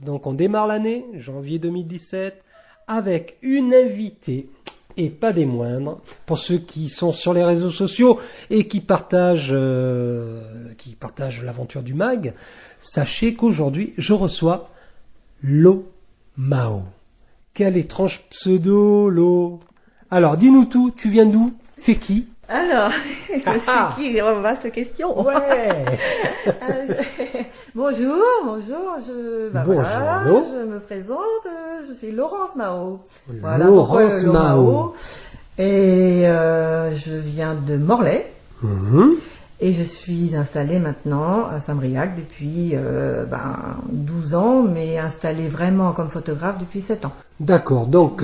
Donc on démarre l'année, janvier 2017, avec une invitée, et pas des moindres, pour ceux qui sont sur les réseaux sociaux et qui partagent l'aventure du mag. Sachez qu'aujourd'hui, je reçois Lo Mao. Quel étrange pseudo, Lo. Alors, dis-nous tout, tu viens d'où? Tu es qui? Alors, je suis qui? Vaste question. Ouais. Bonjour, voilà, Lo. je me présente, je suis Laurence Mao. Laurence Mao. Et je viens de Morlaix. Mhm. Et je suis installée maintenant à Saint-Briac depuis 12 ans, mais installée vraiment comme photographe depuis 7 ans. D'accord, donc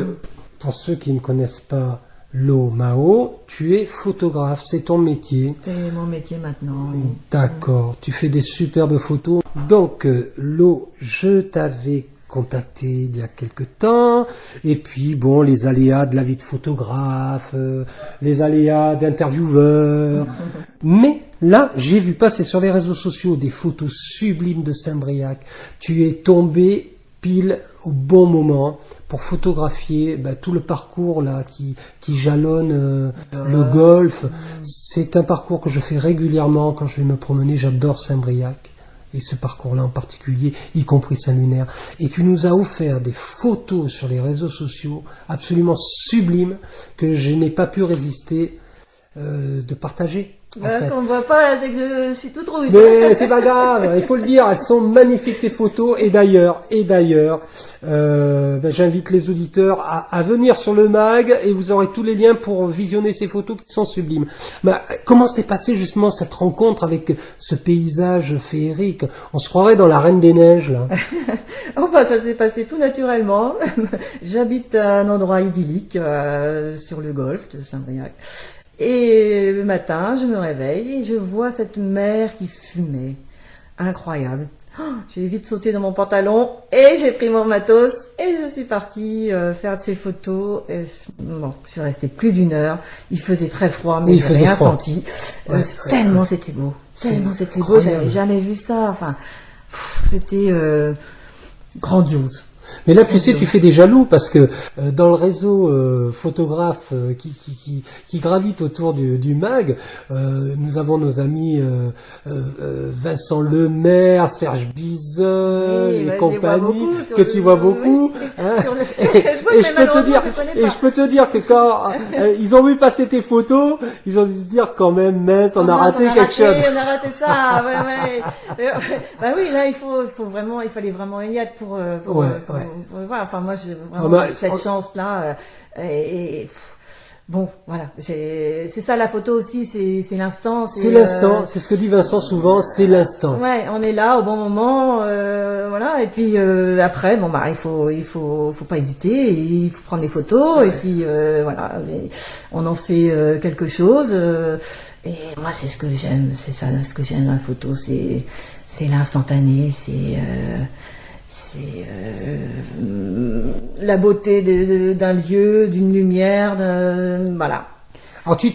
pour ceux qui ne connaissent pas Lo Mao, tu es photographe, c'est ton métier. C'est mon métier maintenant. Oui. D'accord, tu fais des superbes photos. Donc Lo, je t'avais contacté il y a quelque temps, et puis bon, les aléas de la vie de photographe, les aléas d'intervieweur. Mais là, j'ai vu passer sur les réseaux sociaux des photos sublimes de Saint-Briac. Tu es tombé pile au bon moment pour photographier tout le parcours là qui jalonne le golfe. C'est un parcours que je fais régulièrement quand je vais me promener. J'adore Saint-Briac. Et ce parcours-là en particulier, y compris Saint-Lunaire. Et tu nous as offert des photos sur les réseaux sociaux absolument sublimes que je n'ai pas pu résister de partager. Ce qu'on ne voit pas, là, c'est que je suis toute rouge. Mais c'est pas grave, il faut le dire, elles sont magnifiques tes photos. Et d'ailleurs, j'invite les auditeurs à venir sur le mag et vous aurez tous les liens pour visionner ces photos qui sont sublimes. Comment s'est passée justement cette rencontre avec ce paysage féerique? On se croirait dans la Reine des Neiges là. Ça s'est passé tout naturellement. J'habite à un endroit idyllique sur le golfe de Saint-Briac. Et le matin, je me réveille et je vois cette mer qui fumait. Incroyable. J'ai vite sauté dans mon pantalon et j'ai pris mon matos et je suis partie faire de ces photos. Et, je suis restée plus d'1 heure. Il faisait très froid, mais j'ai rien senti. Tellement c'était beau. Tellement c'était beau. J'avais jamais vu ça. Enfin, c'était grandiose. Mais là, tu sais, tu fais des jaloux parce que dans le réseau photographe qui gravite autour du mag, nous avons nos amis Vincent Lemaire, Serge Bizol et compagnie que tu vois beaucoup. Et je peux te dire que quand ils ont vu passer tes photos, ils ont dû se dire quand même mince, on a raté quelque chose. On a raté ça. Oui, là il fallait vraiment y être pour voilà, enfin moi j'ai vraiment cette chance-là bon voilà, c'est ça la photo aussi, c'est l'instant. C'est l'instant, c'est ce que dit Vincent souvent, c'est l'instant. Ouais, on est là au bon moment, voilà, et puis après il faut pas hésiter, il faut prendre des photos et puis voilà, on en fait quelque chose. Et moi c'est ce que j'aime, c'est ça ce que j'aime dans la photo, c'est l'instantané, c'est la beauté d'un lieu, d'une lumière, voilà. Alors tu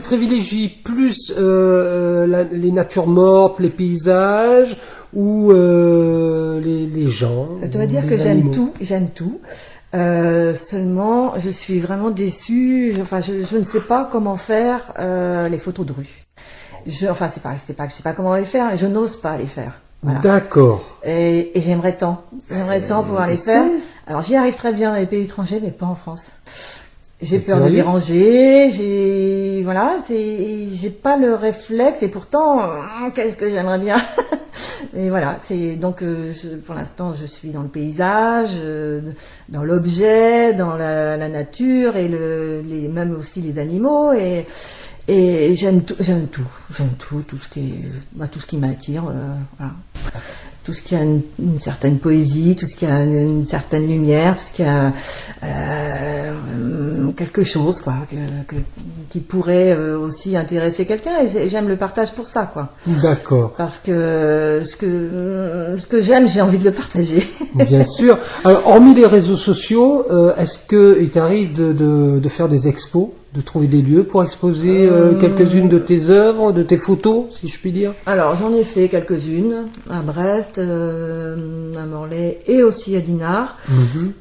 privilégies plus les natures mortes, les paysages ou les gens? Je dois dire que j'aime tout. Seulement, je suis vraiment déçue. Enfin, je ne sais pas comment faire les photos de rue. C'est pas que je sais pas comment les faire, je n'ose pas les faire. Voilà. D'accord. Et j'aimerais tant pouvoir les faire. Alors j'y arrive très bien dans les pays étrangers, mais pas en France. J'ai peur de déranger, j'ai pas le réflexe et pourtant qu'est-ce que j'aimerais bien. Et voilà, c'est donc pour l'instant je suis dans le paysage, dans l'objet, dans la nature et même aussi les animaux et j'aime tout ce qui m'attire, voilà. Tout ce qui a une certaine poésie, tout ce qui a une certaine lumière, tout ce qui a quelque chose quoi qui pourrait aussi intéresser quelqu'un. Et j'aime le partage pour ça, quoi. D'accord. Parce que ce que j'aime, j'ai envie de le partager. Bien sûr. Alors, hormis les réseaux sociaux, est-ce que il t'arrive de faire des expos, de trouver des lieux pour exposer quelques-unes de tes œuvres, de tes photos, si je puis dire? Alors, j'en ai fait quelques-unes à Brest, à Morlaix et aussi à Dinard.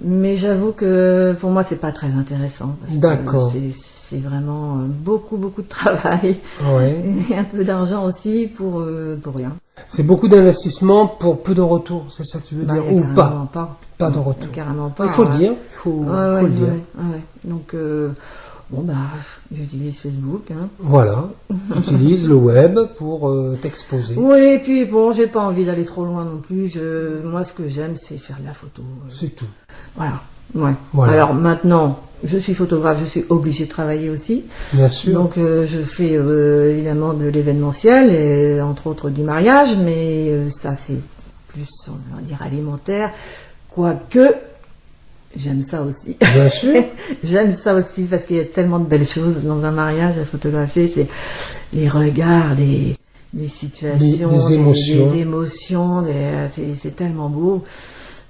Mais j'avoue que pour moi, c'est pas très intéressant. Parce D'accord. que c'est vraiment beaucoup de travail. Ouais. Et un peu d'argent aussi pour rien. C'est beaucoup d'investissement pour peu de retour, c'est ça que tu veux Bah, dire? y a Ou carrément pas? Pas de retour. Carrément pas. Il faut le dire. Il faut le dire. Ouais. Donc, bon, bah, j'utilise Facebook. Hein. Voilà. Utilise le web pour t'exposer. Oui, et puis bon, j'ai pas envie d'aller trop loin non plus. Moi, ce que j'aime, c'est faire de la photo. C'est tout. Voilà. Ouais. Voilà. Alors maintenant, je suis photographe, je suis obligée de travailler aussi. Bien sûr. Donc je fais évidemment de l'événementiel, et entre autres du mariage, mais ça c'est plus, on va dire, alimentaire. Quoique, j'aime ça aussi. Bien sûr. J'aime ça aussi parce qu'il y a tellement de belles choses dans un mariage à photographier. C'est les regards, des situations, des émotions. des émotions, c'est tellement beau.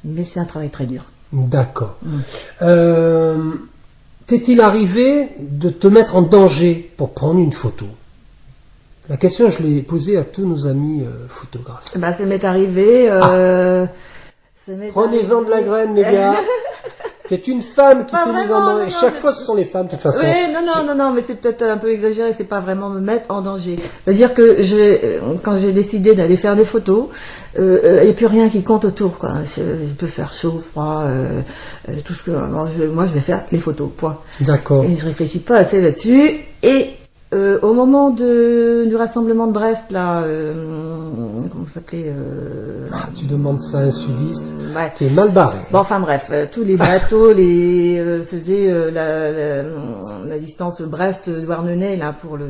Mais c'est un travail très dur. D'accord. T'est-il arrivé de te mettre en danger pour prendre une photo? La question, je l'ai posée à tous nos amis photographes. Bah, ça m'est arrivé. Prenez-en de la graine, les gars. C'est une femme qui Pas s'est mise vraiment, en danger. non, Chaque fois, ce sont les femmes, de toute façon. Oui, non, mais c'est peut-être un peu exagéré, c'est pas vraiment me mettre en danger. C'est-à-dire que quand j'ai décidé d'aller faire des photos, il n'y a plus rien qui compte autour, quoi. Je peux faire chaud, froid, tout ce que, moi, je vais faire les photos, point. D'accord. Et je réfléchis pas assez là-dessus. Et au moment du rassemblement de Brest, là, comment ça s'appelait Tu demandes ça à un sudiste ouais. qui est mal barré. Bon, enfin bref, tous les bateaux faisaient la distance Brest-Douarnenez là pour le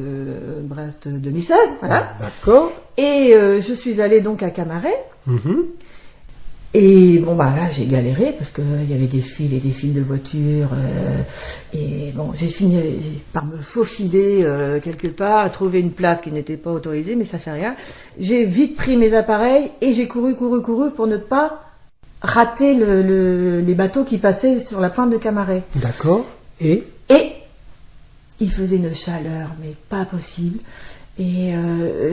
Brest 2016, voilà. D'accord. Et je suis allée donc à Camaret. Et bon bah là j'ai galéré parce que il y avait des fils et des fils de voitures et bon j'ai fini par me faufiler quelque part, trouver une place qui n'était pas autorisée, mais ça fait rien. J'ai vite pris mes appareils et j'ai couru pour ne pas rater les bateaux qui passaient sur la pointe de Camaret. D'accord. Et il faisait une chaleur mais pas possible. Et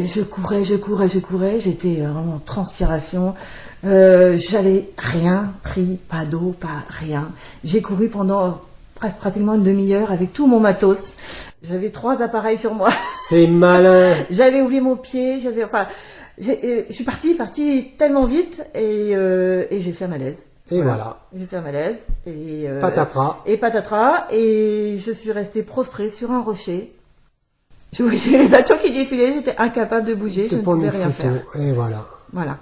je courais, j'étais vraiment en transpiration. J'avais rien pris, pas d'eau, pas rien. J'ai couru pendant pratiquement une demi-heure avec tout mon matos. J'avais 3 appareils sur moi. c'est malin. J'avais oublié mon pied, je suis partie tellement vite et j'ai fait un malaise. Et voilà. J'ai fait un malaise et patatras. Et je suis restée prostrée sur un rocher. Je voyais les bateaux qui défilaient, j'étais incapable de bouger, je ne pouvais rien faire. Et voilà. Voilà.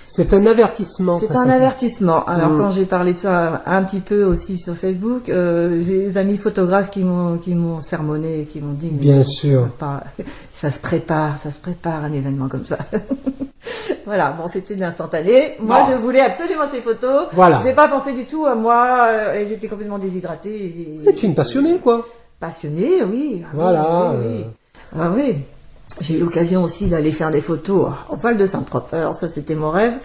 C'est un avertissement. C'est un avertissement. Alors quand j'ai parlé de ça un petit peu aussi sur Facebook, j'ai des amis photographes qui m'ont sermonné, qui m'ont dit bien sûr. Ça se prépare un événement comme ça. Voilà, bon c'était de l'instantané. Moi je voulais absolument ces photos. Voilà. J'ai pas pensé du tout à moi et j'étais complètement déshydratée. Tu es une passionnée quoi. Passionnée, oui. Voilà. Oui. Ah oui. J'ai eu l'occasion aussi d'aller faire des photos au Val de Saint-Trope. Alors ça, c'était mon rêve.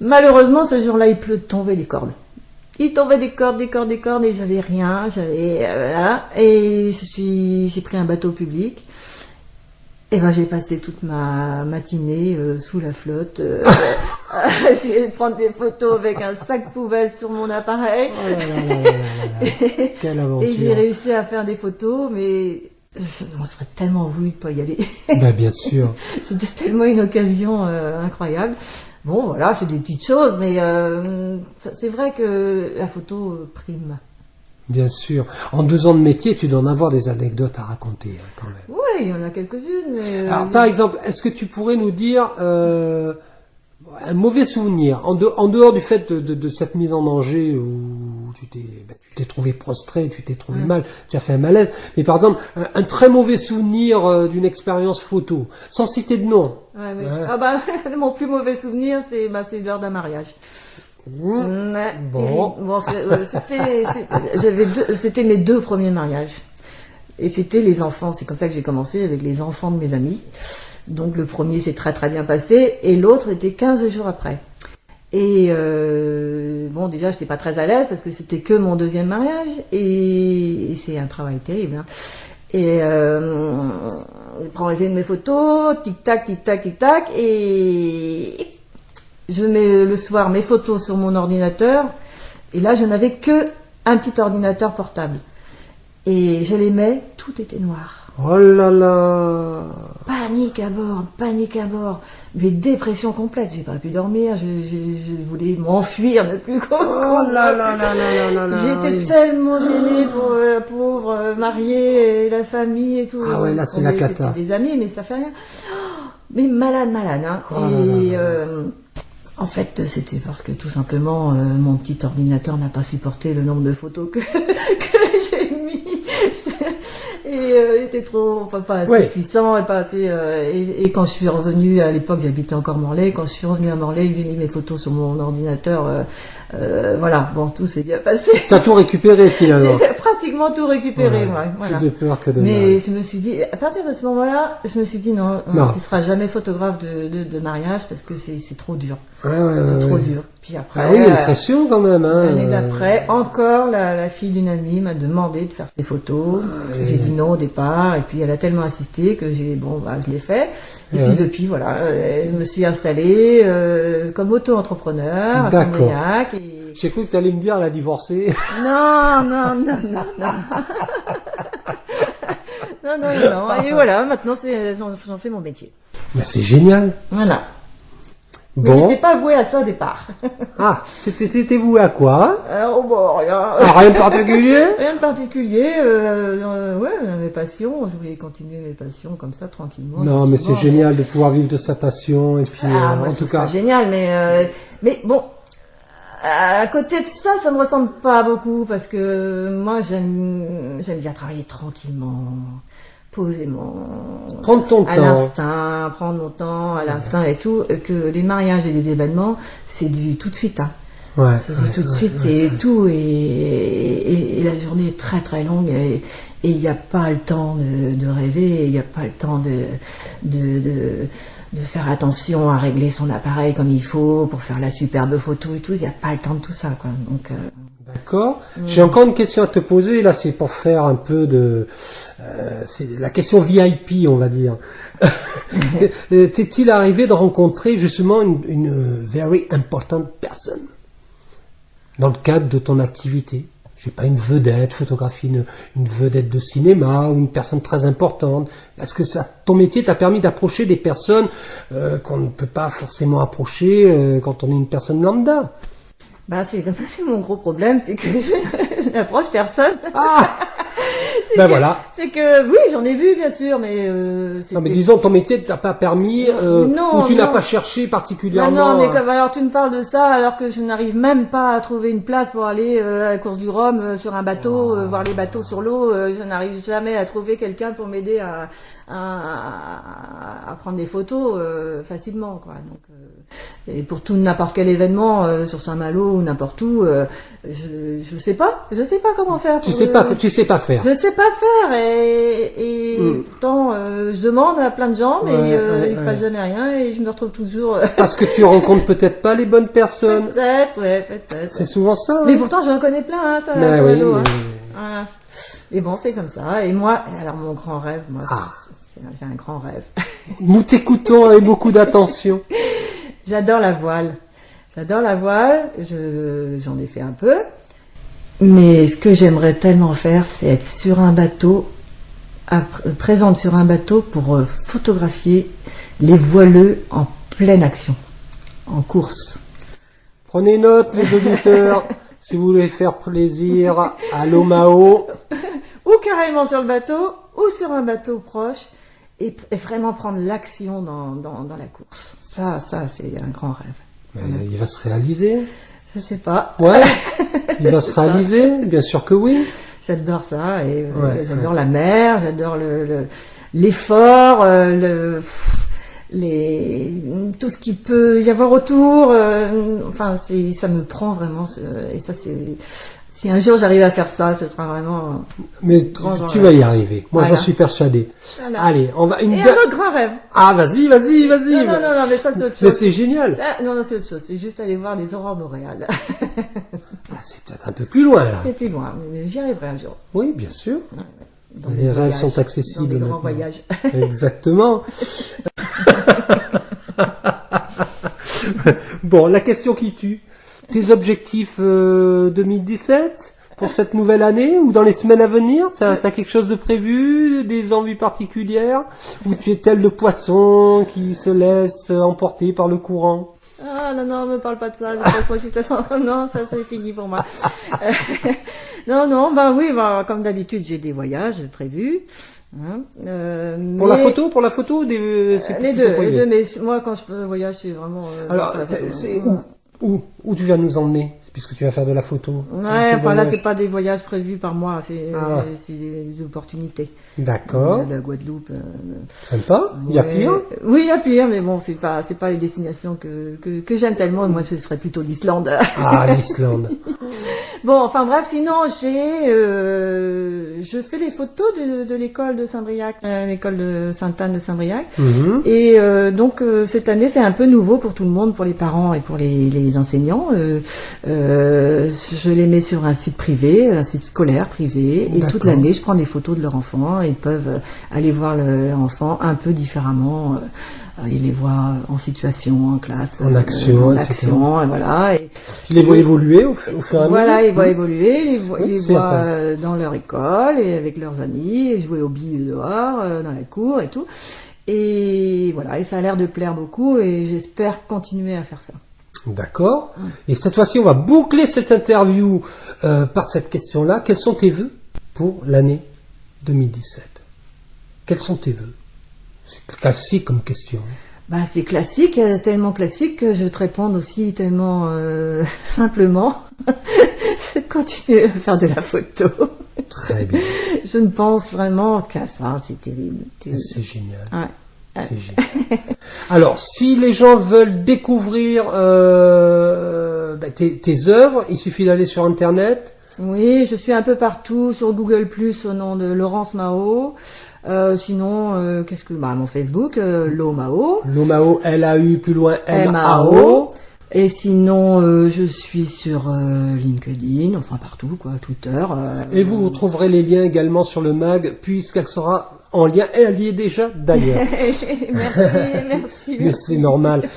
Malheureusement, ce jour-là, il tombait des cordes. Il tombait des cordes, et j'avais rien. Voilà. Et j'ai pris un bateau public. Et ben, j'ai passé toute ma matinée sous la flotte. J'ai de prendre des photos avec un sac poubelle sur mon appareil. Oh là. Quelle aventure. Et j'ai réussi à faire des photos, mais on serait tellement voulu de pas y aller. Ben, bien sûr. C'était tellement une occasion incroyable. Bon, voilà, c'est des petites choses, mais c'est vrai que la photo prime. Bien sûr. En 2 ans de métier, tu dois en avoir des anecdotes à raconter, hein, quand même. Oui, il y en a quelques-unes. Mais, alors, par exemple, est-ce que tu pourrais nous dire un mauvais souvenir, en dehors du fait de cette mise en danger où tu t'es trouvé prostré, tu t'es trouvé mal, tu as fait un malaise, mais par exemple, un très mauvais souvenir d'une expérience photo, sans citer de nom. Ouais, mais, mon plus mauvais souvenir, c'est lors d'un mariage. Bon. C'était mes 2 premiers mariages. Et c'était les enfants, c'est comme ça que j'ai commencé avec les enfants de mes amis. Donc le premier s'est très très bien passé et l'autre était 15 jours après. Et bon, déjà, j'étais pas très à l'aise parce que c'était que mon deuxième mariage et c'est un travail terrible. Hein. Et je prends mes photos, tic-tac, tic-tac, tic-tac, et je mets le soir mes photos sur mon ordinateur. Et là, je n'avais que un petit ordinateur portable. Et je les mets, tout était noir. Oh là là. Panique à bord, mais dépression complète, j'ai pas pu dormir, je voulais m'enfuir, ne plus Oh là là là là là là. J'étais Oui. tellement gênée pour la pauvre mariée et la famille et tout. Ah ouais, là, c'est la cata. C'était des amis, mais ça fait rien. Mais malade, hein. Oh là là. En fait, c'était parce que tout simplement, mon petit ordinateur n'a pas supporté le nombre de photos que j'ai mis. Et il était pas assez puissant et pas assez. Et quand je suis revenue, à l'époque j'habitais encore Morlaix, quand je suis revenue à Morlaix, j'ai mis mes photos sur mon ordinateur. Voilà, bon, tout s'est bien passé. T'as tout récupéré finalement. J'ai pratiquement tout récupéré, voilà. Plus de peur que de Mais mal. je me suis dit, à partir de ce moment-là, je me suis dit non. Tu seras jamais photographe de mariage parce que c'est trop dur. C'est trop dur. Puis après, Ah oui, il y a une pression quand même. Hein. L'année d'après, encore la fille d'une amie m'a demandé de faire ses photos. J'ai dit non au départ, et puis elle a tellement insisté que je l'ai fait. Et puis depuis, voilà, je me suis installée comme auto-entrepreneur à Saint-Briac. J'ai cru que tu allais me dire elle a divorcé. Non. Non. Et voilà, maintenant j'en fais mon métier. Mais c'est génial. Voilà. Mais Bon. j'étais pas vouée à ça au départ. Ah, t'étais voué à quoi? Rien. Ah, rien de particulier? Rien de particulier. Mes passions. Je voulais continuer mes passions comme ça, tranquillement. Non, mais c'est génial de pouvoir vivre de sa passion. Et puis, Moi, en je tout trouve cas. ça génial, mais bon. À côté de ça, ça me ressemble pas beaucoup parce que moi, j'aime bien travailler tranquillement, posément. Prendre ton à temps. l'instinct, prendre mon temps à l'instinct et tout. Que les mariages et les événements, c'est du tout de suite. Hein. Ouais. C'est du tout de suite et tout et la journée est très très longue et il n'y a pas le temps de rêver, il n'y a pas le temps de faire attention à régler son appareil comme il faut pour faire la superbe photo et tout. Il n'y a pas le temps de tout ça, quoi. Donc. D'accord. J'ai encore une question à te poser. Là, c'est pour faire un peu de, c'est la question VIP, on va dire. T'est-il arrivé de rencontrer justement une very important person dans le cadre de ton activité? Je sais pas, une vedette, photographier une vedette de cinéma ou une personne très importante. Est-ce que ton métier t'a permis d'approcher des personnes qu'on ne peut pas forcément approcher quand on est une personne lambda? C'est mon gros problème, c'est que je n'approche personne. Ah. Voilà. C'est que oui, j'en ai vu bien sûr, mais non, mais disons ton métier t'a pas permis ou tu n'as pas cherché particulièrement. Non, mais alors tu me parles de ça alors que je n'arrive même pas à trouver une place pour aller à la course du Rhum sur un bateau, voir les bateaux sur l'eau. Je n'arrive jamais à trouver quelqu'un pour m'aider à prendre des photos facilement, quoi. Donc et pour tout n'importe quel événement sur Saint-Malo ou n'importe où, je sais pas comment faire. Tu sais pas faire. Je sais pas faire et pourtant je demande à plein de gens mais il se passe jamais rien et je me retrouve toujours. Parce que tu rencontres peut-être pas les bonnes personnes. Peut-être. C'est souvent ça. Hein. Mais pourtant j'en connais plein, hein, ça. Mais sur oui, Malo, mais... hein. Voilà. Et bon, c'est comme ça. Et moi, alors mon grand rêve, j'ai un grand rêve. Nous t'écoutons avec beaucoup d'attention. J'adore la voile. J'en ai fait un peu. Mais ce que j'aimerais tellement faire, c'est être sur un bateau, présente sur un bateau pour photographier les voileux en pleine action, en course. Prenez note, les auditeurs, si vous voulez faire plaisir à l'Omao. Ou carrément sur le bateau, ou sur un bateau proche, et vraiment prendre l'action dans la course. Ça, c'est un grand rêve. Mais il va se réaliser. Je sais pas. Ouais. Il va se réaliser, bien sûr que oui. J'adore ça et j'adore la mer, j'adore l'effort, tout ce qu'il peut y avoir autour. Ça me prend vraiment et ça c'est Si un jour j'arrive à faire ça, ce sera vraiment... Mais Grand tu rêve. vas y arriver. Moi, Voilà. j'en suis persuadé. Voilà. Allez, on va Et un autre grand rêve. Ah, vas-y. Non, non, mais ça c'est autre Mais chose. c'est génial. Non, c'est autre chose. C'est juste aller voir des aurores boréales. Ah, c'est peut-être un peu plus loin, là. C'est plus loin, mais j'y arriverai un jour. Oui, bien sûr. Dans Les des rêves voyages, sont accessibles Dans des grands maintenant. voyages. Exactement. Bon, la question qui tue. Tes objectifs 2017 pour cette nouvelle année ou dans les semaines à venir, t'as quelque chose de prévu, des envies particulières, ou tu es tel le poisson qui se laisse emporter par le courant? Ah non, me parle pas de ça. De toute façon, non, ça c'est fini pour moi. Non, oui, comme d'habitude, j'ai des voyages prévus. Hein, Pour la photo, c'est les plutôt deux, privé. mais moi quand je voyage, c'est vraiment. Alors, pour la photo. c'est où tu vas nous emmener, puisque tu vas faire de la photo? Ouais, Tes enfin là, voyages. c'est pas des voyages prévus par moi, c'est Ah. c'est des opportunités. D'accord. La Guadeloupe. Sympa. Il y a ouais. pire. Oui, il y a pire, mais bon, c'est pas les destinations que j'aime tellement. Moi, ce serait plutôt l'Islande. Ah, l'Islande. Bon, enfin bref, sinon je fais les photos de l'école de Saint-Briac, l'école de Sainte-Anne de Saint-Briac. Mhm. Et donc cette année, c'est un peu nouveau pour tout le monde, pour les parents et pour les enseignants. Je les mets sur un site privé, un site scolaire privé, et toute D'accord. l'année, je prends des photos de leur enfant. Ils peuvent aller voir leur enfant un peu différemment. Ils les voient en situation, en classe, En action, en etc. action, et voilà. Et, Tu les vois évoluer au fur et à mesure. voilà, ils voient évoluer, ils les c'est voient intéressant. dans leur école et avec leurs amis, et jouer aux billes dehors, dans la cour et tout. Et voilà, et ça a l'air de plaire beaucoup et j'espère continuer à faire ça. D'accord. Et cette fois-ci, on va boucler cette interview par cette question-là. Quels sont tes vœux pour l'année 2017? Quels sont tes vœux? C'est classique comme question. Bah, c'est classique, tellement classique que je vais te répondre aussi tellement simplement. C'est de continuer à faire de la photo. Très bien. Je ne pense vraiment qu'à ça, c'est terrible. C'est génial. Ouais. C'est génial. Alors, si les gens veulent découvrir tes œuvres, il suffit d'aller sur Internet. Oui, je suis un peu partout sur Google+, au nom de Laurence Mao. Sinon, mon Facebook, Lomao. Lomao, L-A-U, plus loin, M-A-O. M-A-O. Et sinon, je suis sur LinkedIn, enfin partout, quoi, Twitter. Et vous trouverez les liens également sur le mag, puisqu'elle sera en lien, et elle y est déjà d'ailleurs. merci. Mais c'est normal.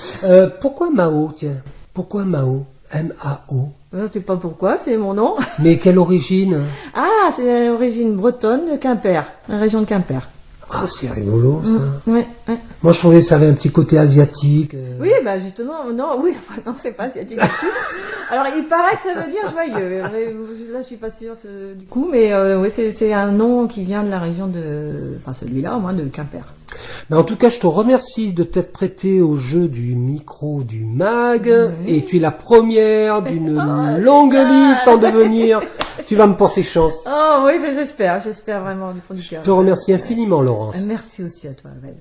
Pourquoi Mao, tiens? Pourquoi Mao? M-A-O. C'est pas pourquoi, c'est mon nom. Mais quelle origine? Ah, c'est l'origine bretonne de Quimper, la région de Quimper. Ah, c'est rigolo, ça. Ouais. Moi, je trouvais que ça avait un petit côté asiatique. Oui, bah justement, non, c'est pas asiatique du tout. Alors, il paraît que ça veut dire joyeux. Mais là, je suis pas sûre du coup, mais oui, c'est un nom qui vient de la région celui-là, au moins de Quimper. Mais en tout cas, je te remercie de t'être prêté au jeu du micro du mag. Et tu es la première d'une longue liste en devenir. Tu vas me porter chance. Oh oui, mais j'espère vraiment du fond du cœur. Je te remercie infiniment, Laurence. Merci aussi à toi, Abel.